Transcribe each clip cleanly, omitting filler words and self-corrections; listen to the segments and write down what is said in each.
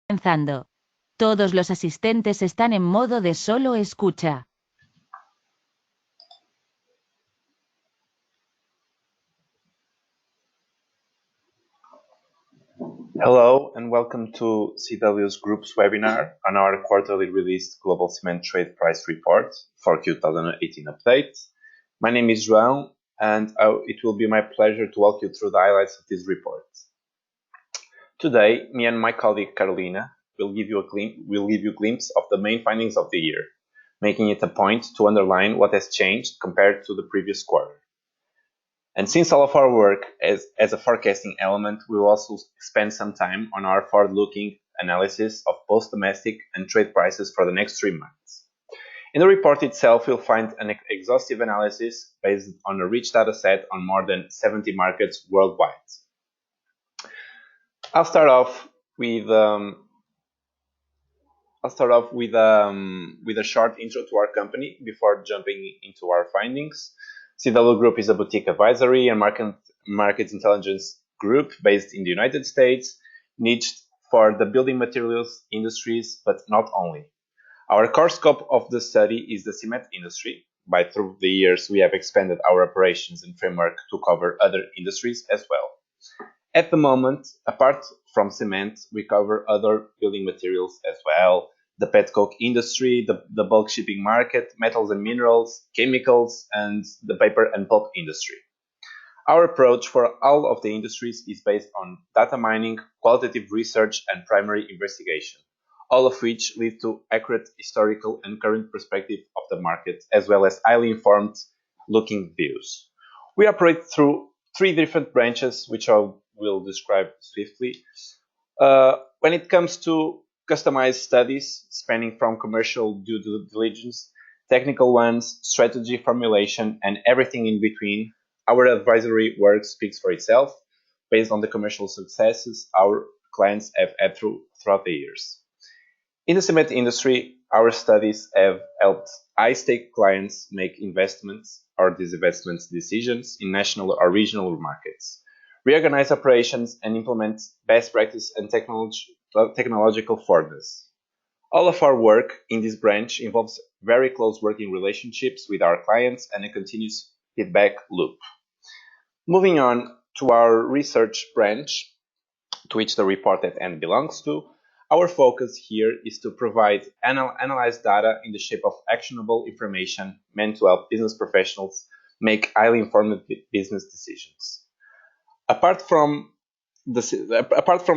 Comenzando. Todos los asistentes están en modo de solo escucha. Hello and welcome to CW's Group's webinar on our quarterly released Global Cement Trade Price Report for Q 2018 update. My name is João and it will be my pleasure to walk you through the highlights of this report. Today, me and my colleague Carolina will give you a glimpse of the main findings of the year, making it a point to underline what has changed compared to the previous quarter. And since all of our work as a forecasting element, we will also spend some time on our forward-looking analysis of both domestic and trade prices for the next 3 months. In the report itself, you'll find an exhaustive analysis based on a rich data set on more than 70 markets worldwide. I'll start off with a short intro to our company before jumping into our findings. CW Group is a boutique advisory and market intelligence group based in the United States, niched for the building materials industries, but not only. Our core scope of the study is the cement industry. Through the years, we have expanded our operations and framework to cover other industries as well. At the moment, apart from cement, we cover other building materials as well, the pet coke industry, the bulk shipping market, metals and minerals, chemicals, and the paper and pulp industry. Our approach for all of the industries is based on data mining, qualitative research, and primary investigation, all of which lead to accurate historical and current perspective of the market, as well as highly informed looking views. We operate through 3 different branches, which I will describe swiftly. When it comes to customized studies spanning from commercial due diligence, technical ones, strategy formulation, and everything in between, our advisory work speaks for itself based on the commercial successes our clients have had throughout the years. In the cement industry, our studies have helped high-stake clients make investments or disinvestment decisions in national or regional markets, reorganize operations, and implement best practice and technological formulas. All of our work in this branch involves very close working relationships with our clients and a continuous feedback loop. Moving on to our research branch, to which the report at end belongs to, our focus here is to provide analyzed data in the shape of actionable information meant to help business professionals make highly informed business decisions. Apart from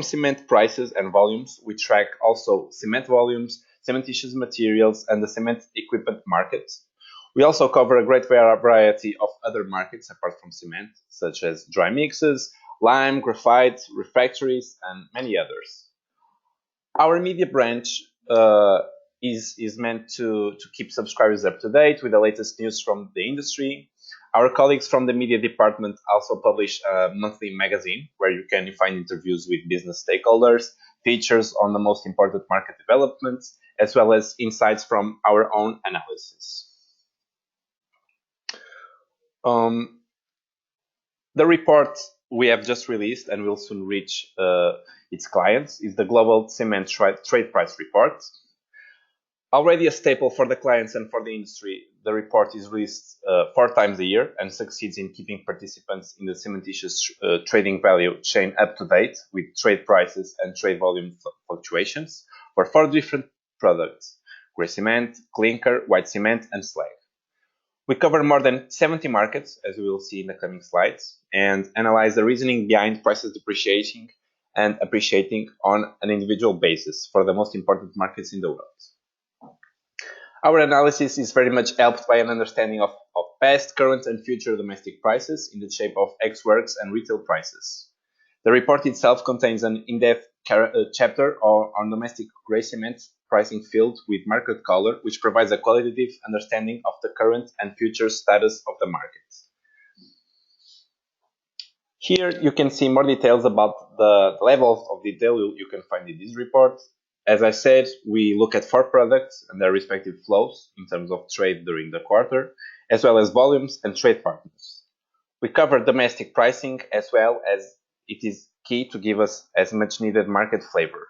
cement prices and volumes, we track also cement volumes, cementitious materials, and the cement equipment market. We also cover a great variety of other markets apart from cement, such as dry mixes, lime, graphite, refractories, and many others. Our media branch is meant to keep subscribers up to date with the latest news from the industry. Our colleagues from the media department also publish a monthly magazine where you can find interviews with business stakeholders, features on the most important market developments, as well as insights from our own analysis. The report we have just released and will soon reach its clients is the Global Cement Trade Price Report. Already a staple for the clients and for the industry, the report is released 4 times a year and succeeds in keeping participants in the cementitious trading value chain up to date with trade prices and trade volume fluctuations for 4 different products: gray cement, clinker, white cement, and slag. We cover more than 70 markets, as we will see in the coming slides, and analyze the reasoning behind prices depreciating and appreciating on an individual basis for the most important markets in the world. Our analysis is very much helped by an understanding of past, current, and future domestic prices in the shape of ex-works and retail prices. The report itself contains an in-depth chapter on domestic gray cement pricing field with market color, which provides a qualitative understanding of the current and future status of the market. Here you can see more details about the levels of detail you can find in this report. As I said, we look at 4 products and their respective flows in terms of trade during the quarter, as well as volumes and trade partners. We cover domestic pricing as well as it is key to give us as much needed market flavor.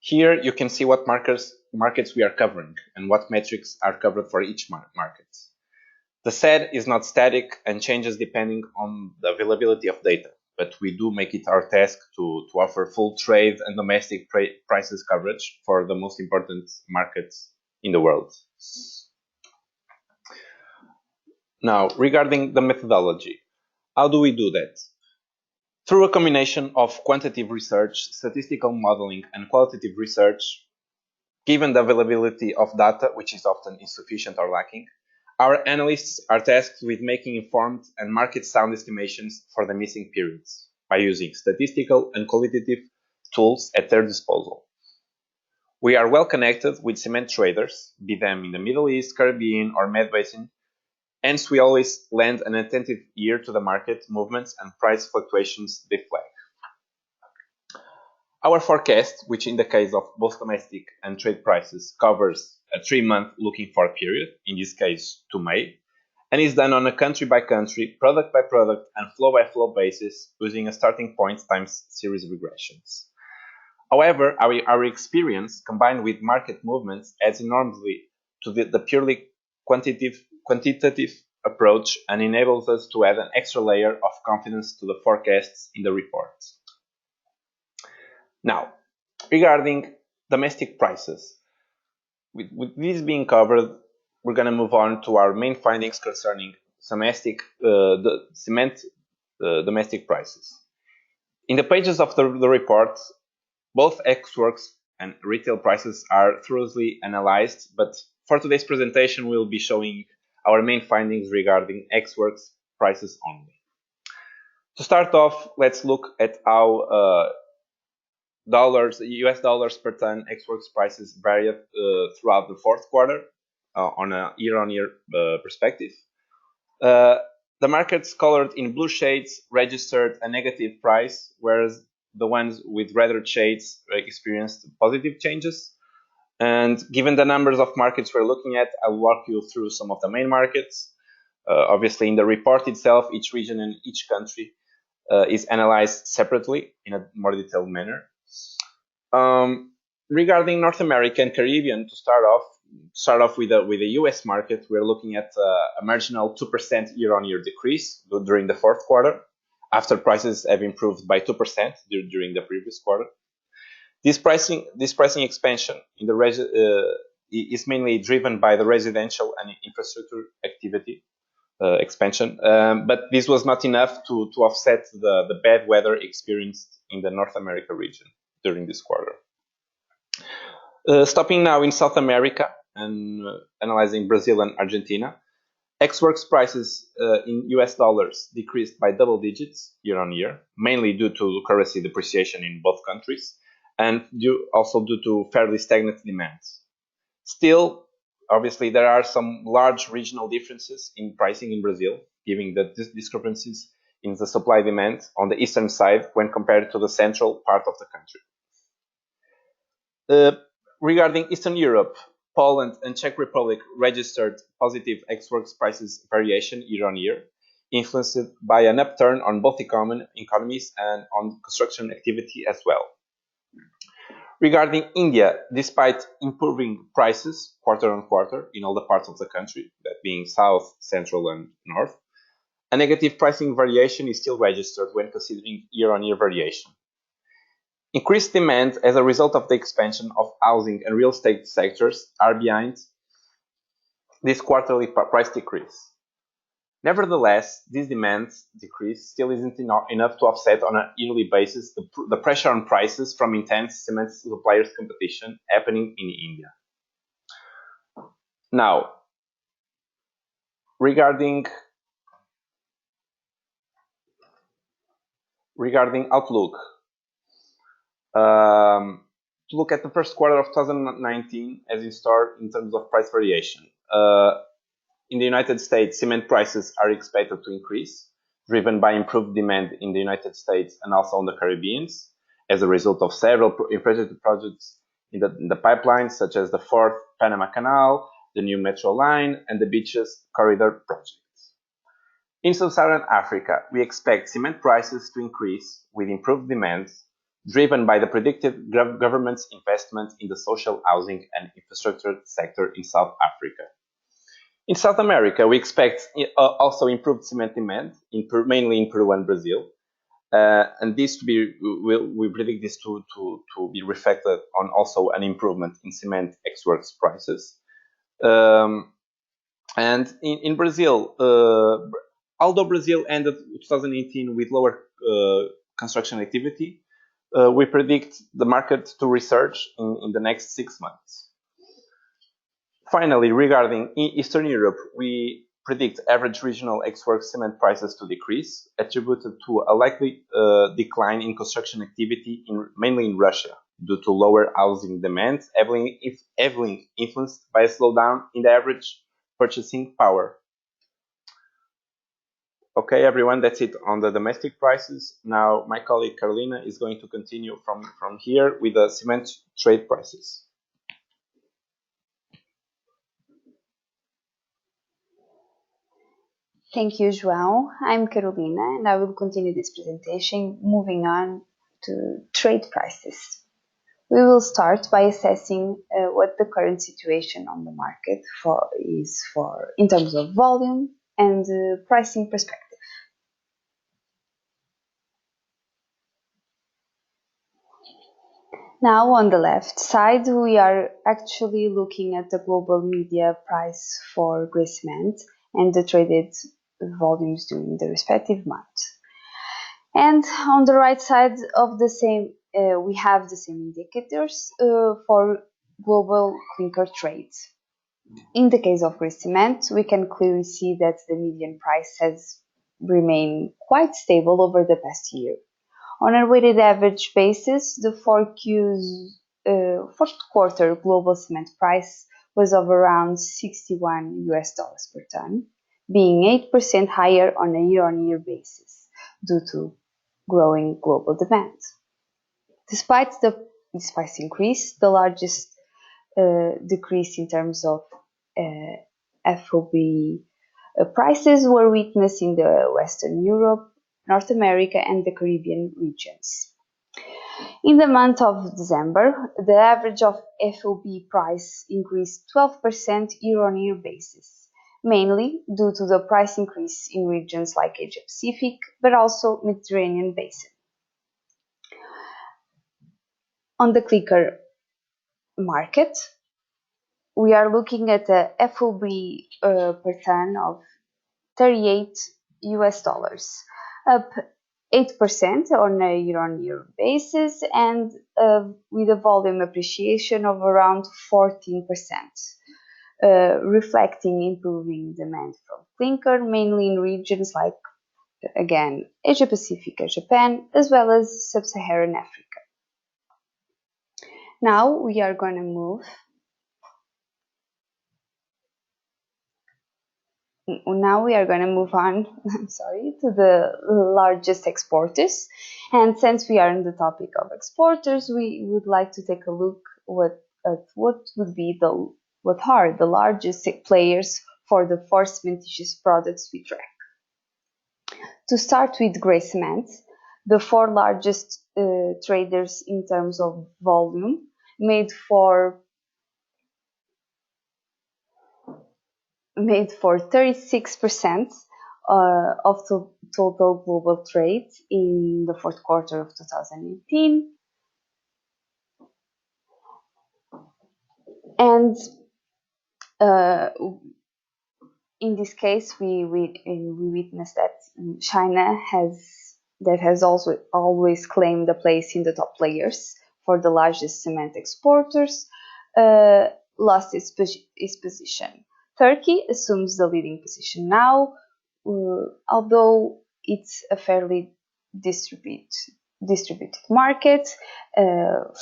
Here you can see what markets we are covering and what metrics are covered for each market. The set is not static and changes depending on the availability of data, but we do make it our task to offer full trade and domestic prices coverage for the most important markets in the world. Now, regarding the methodology, how do we do that? Through a combination of quantitative research, statistical modeling, and qualitative research, given the availability of data, which is often insufficient or lacking, our analysts are tasked with making informed and market-sound estimations for the missing periods by using statistical and qualitative tools at their disposal. We are well connected with cement traders, be them in the Middle East, Caribbean, or Med Basin. Hence, we always lend an attentive ear to the market movements and price fluctuations they flag. Our forecast, which in the case of both domestic and trade prices covers a 3-month looking for period, in this case to May, and is done on a country-by-country, product-by-product, and flow-by-flow basis using a starting point times series regressions. However, our experience combined with market movements adds enormously to the purely quantitative approach and enables us to add an extra layer of confidence to the forecasts in the reports. Now, regarding domestic prices, with this being covered, we're going to move on to our main findings concerning cement domestic prices. In the pages of the report, both ex-works and retail prices are thoroughly analyzed, but for today's presentation, we'll be showing our main findings regarding ex-works prices only. To start off, let's look at how US dollars per ton ex-works prices varied throughout the fourth quarter on a year-on-year perspective. The markets colored in blue shades registered a negative price, whereas the ones with redder shades experienced positive changes. And given the numbers of markets we're looking at, I'll walk you through some of the main markets. Obviously, in the report itself, each region and each country is analyzed separately in a more detailed manner. Regarding North America and Caribbean, to start off with the US market, we're looking at a marginal 2% year-on-year decrease during the fourth quarter, after prices have improved by 2% during the previous quarter. This pricing expansion in the is mainly driven by the residential and infrastructure activity expansion, but this was not enough to offset the bad weather experienced in the North America region during this quarter. Stopping now in South America and analyzing Brazil and Argentina, ex-works prices in US dollars decreased by double digits year-on-year, mainly due to currency depreciation in both countries, and also due to fairly stagnant demand. Still, obviously, there are some large regional differences in pricing in Brazil, giving the discrepancies in the supply-demand on the eastern side when compared to the central part of the country. Regarding Eastern Europe, Poland and Czech Republic registered positive ex-works prices variation year-on-year, influenced by an upturn on both economies and on construction activity as well. Regarding India, despite improving prices quarter-on-quarter in all the parts of the country, that being south, central, and north, a negative pricing variation is still registered when considering year-on-year variation. Increased demand as a result of the expansion of housing and real estate sectors are behind this quarterly price decrease. Nevertheless, this demand decrease still isn't enough to offset on a yearly basis the pressure on prices from intense cement suppliers competition happening in India. Now, regarding outlook, to look at the first quarter of 2019 as in store in terms of price variation. In the United States, cement prices are expected to increase, driven by improved demand in the United States and also on the Caribbean, as a result of several infrastructure projects in the pipeline, such as the 4th Panama Canal, the new metro line, and the beaches corridor projects. In Sub-Saharan Africa, we expect cement prices to increase with improved demand, driven by the predicted government's investment in the social housing and infrastructure sector in South Africa. In South America, we expect also improved cement demand, mainly in Peru and Brazil, and this to be we predict this to be reflected on also an improvement in cement ex-works prices. And in Brazil, although Brazil ended 2018 with lower construction activity, we predict the market to resurge in the next 6 months. Finally, regarding Eastern Europe, we predict average regional ex-works cement prices to decrease, attributed to a likely decline in construction activity mainly in Russia, due to lower housing demand, heavily influenced by a slowdown in the average purchasing power. Okay, everyone, that's it on the domestic prices. Now, my colleague Carolina is going to continue from here with the cement trade prices. Thank you, João. I'm Carolina, and I will continue this presentation moving on to trade prices. We will start by assessing what the current situation on the market is in terms of volume and pricing perspective. Now, on the left side, we are actually looking at the global media price for gray cement and the traded volumes during the respective month. And on the right side of the same, we have the same indicators for global clinker trades. In the case of gray cement, we can clearly see that the median price has remained quite stable over the past year. On a weighted average basis, the fourth quarter global cement price was of around $61 per ton, being 8% higher on a year-on-year basis due to growing global demand. Despite this price increase, the largest decrease in terms of FOB prices were witnessed in the Western Europe, North America, and the Caribbean regions. In the month of December, the average of FOB price increased 12% year-on-year basis, mainly due to the price increase in regions like Asia Pacific, but also Mediterranean basin. On the clinker market, we are looking at a FOB per ton of $38, up 8% on a year-on-year basis, and with a volume appreciation of around 14%, reflecting improving demand from clinker, mainly in regions like, again, Asia Pacific and Japan, as well as Sub-Saharan Africa. Now we are going to move on to the largest exporters. And since we are on the topic of exporters, we would like to take a look at what are the largest players for the four cementitious products we track. To start with gray cement, the four largest traders in terms of volume made for 36% of the total global trade in the fourth quarter of 2018. And in this case, we witnessed that China has also always claimed a place in the top players for the largest cement exporters, lost its position. Turkey assumes the leading position now, although it's a fairly distributed market.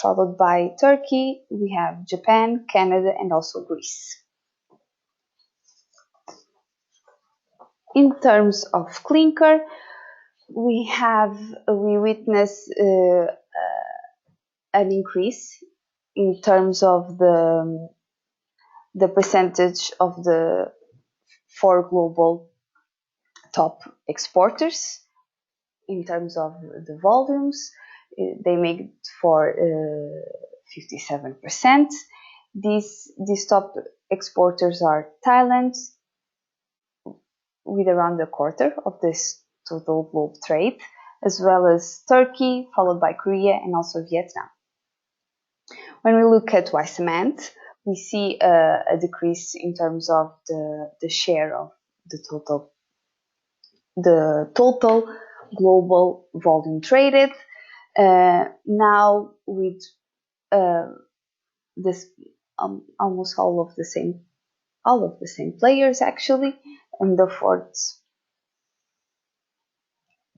Followed by Turkey, we have Japan, Canada, and also Greece. In terms of clinker, we witness an increase in terms of the percentage of the four global top exporters in terms of the volumes. They make it for 57%. These top exporters are Thailand, with around a quarter of this total globe trade, as well as Turkey, followed by Korea and also Vietnam. When we look at white cement, we see a decrease in terms of the share of the total global volume traded. Now with this almost all of the same players actually, and the fourth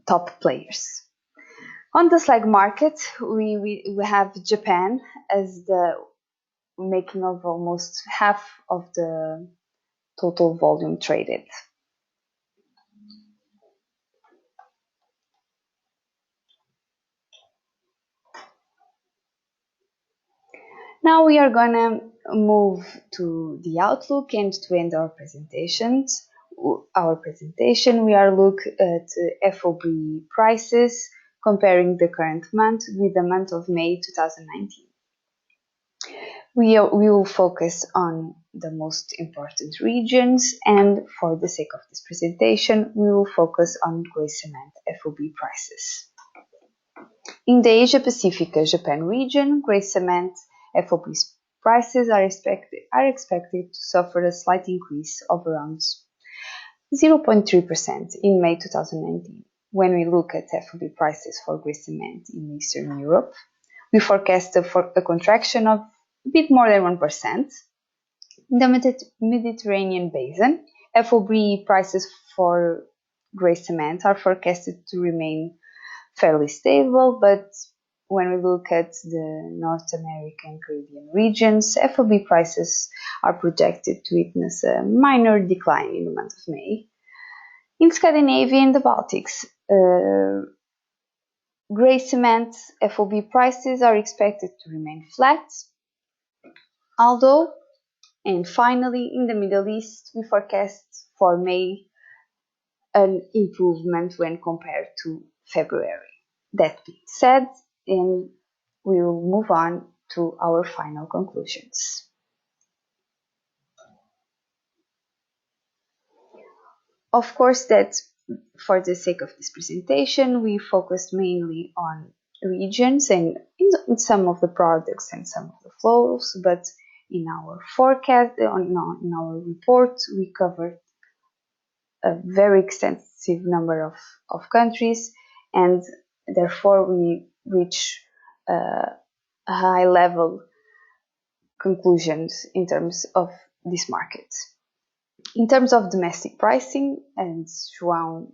top players. On the slag market, we have Japan as the making of almost half of the total volume traded. Now we are gonna move to the outlook, and to end our presentation, we are look at FOB prices, comparing the current month with the month of May 2019. We will focus on the most important regions, and for the sake of this presentation, we will focus on gray cement FOB prices. In the Asia-Pacific Japan region, gray cement FOB prices are expected to suffer a slight increase of around 0.3% in May 2019. When we look at FOB prices for gray cement in Eastern Europe, we forecast a contraction of a bit more than 1%. In the Mediterranean basin, FOB prices for gray cement are forecasted to remain fairly stable, but when we look at the North American Caribbean regions, FOB prices are projected to witness a minor decline in the month of May. In Scandinavia and the Baltics, gray cement FOB prices are expected to remain flat, although, and finally, in the Middle East, we forecast for May an improvement when compared to February. That being said, and we will move on to our final conclusions. Of course, that for the sake of this presentation, we focused mainly on regions and in some of the products and some of the flows, but in our forecast, in our report, we covered a very extensive number of countries, and therefore we reach high level conclusions in terms of this market. In terms of domestic pricing, and João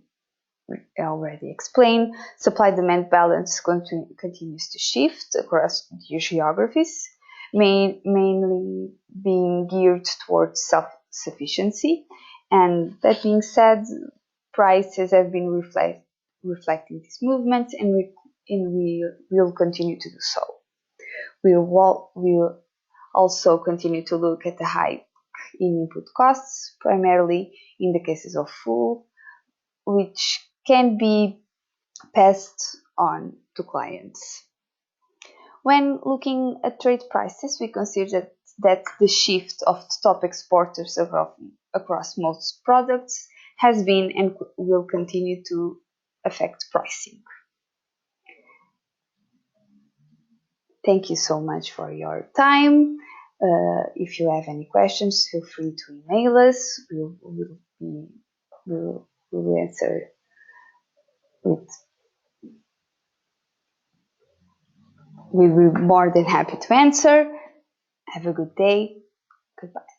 already explained, supply-demand balance continues to shift across geographies, mainly being geared towards self-sufficiency. And that being said, prices have been reflecting this movement, and we will continue to do so. We will also continue to look at the hike in input costs, primarily in the cases of fuel, which can be passed on to clients. When looking at trade prices, we consider that the shift of top exporters across most products has been and will continue to affect pricing. Thank you so much for your time. If you have any questions, feel free to email us. We'll answer it. We'll be more than happy to answer. Have a good day. Goodbye.